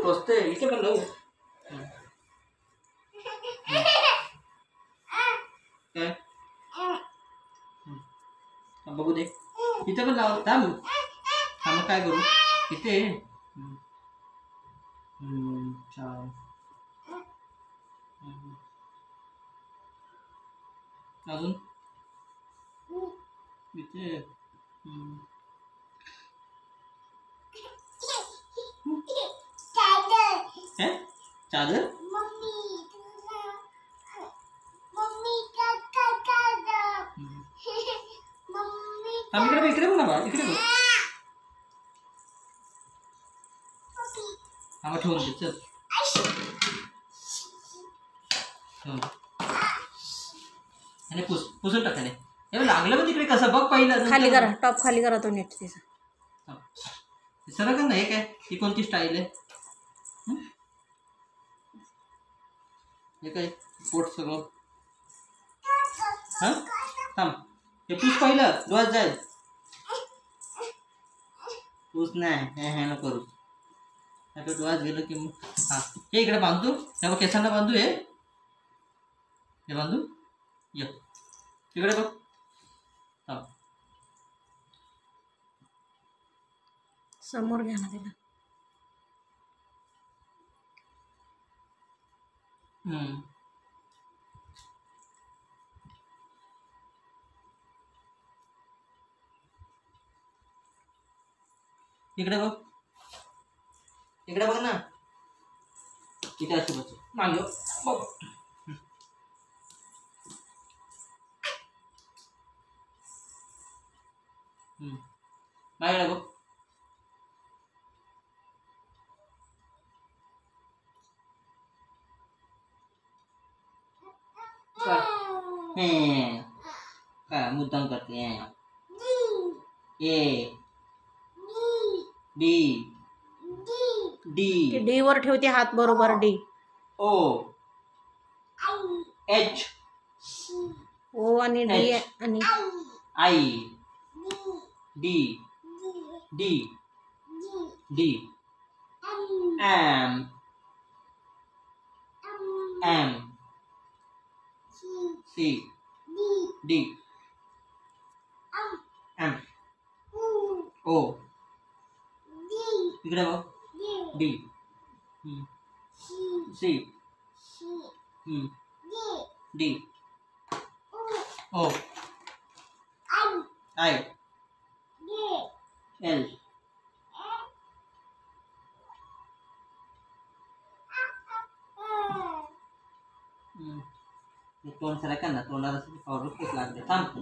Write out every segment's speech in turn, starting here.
टोचते इथे पण लावू काय बघू दे इथे पण लाव थांब थांब काय करू इथे छान अजून इथे चादर इकडे बघ ना बा इकडे बघ हा ठेवून दे चल आणि पुसून टाकाने हे लागलं पण तिकडे कसं बघ पहिलं खाली करा टॉप खाली करा तो नीट तिचा सर का नाही काय ही कोणती स्टाईल आहे हे काय पोट सगळं हा थांब हे पूस पहिलं डोळ्यात जाईल पूस नाही हे नको करू आता डोळ्यात गेलं की मग हा हे इकडे बांधतो तेव्हा केसांना बांधू हे बांधू ये इकडे बघ थांब समोर घ्या ना तिला इकडे बघ ना इथे असं बस मागे बघ मागे बघ काय मुद्दाम करते ए डी डी डी वर ठेवते हात बरोबर डी ओ एच ओ आणि डी आणि I D D D M M C D M O इकडे बघ D C D O I L तोंड सरका ना तोंडाला पावडर खूप लागते थांब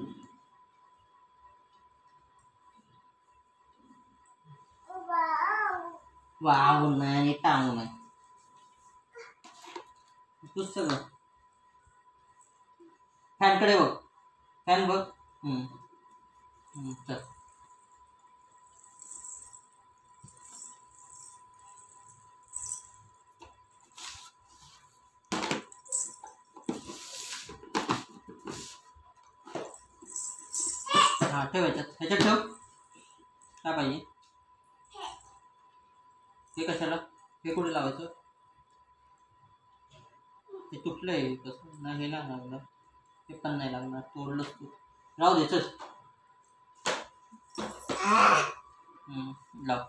वाव नाही टांग नाही तूच सगळं फॅनकडे बघ फॅन बघ चल हा ठेव ह्याच्यात ठेव काय पाहिजे हे कशाला हे कुठे लावायचं हे तुटलंय कसं नाही हे नाही लागणार हे पण नाही लागणार तोडलंच तू राहू द्यायच लाव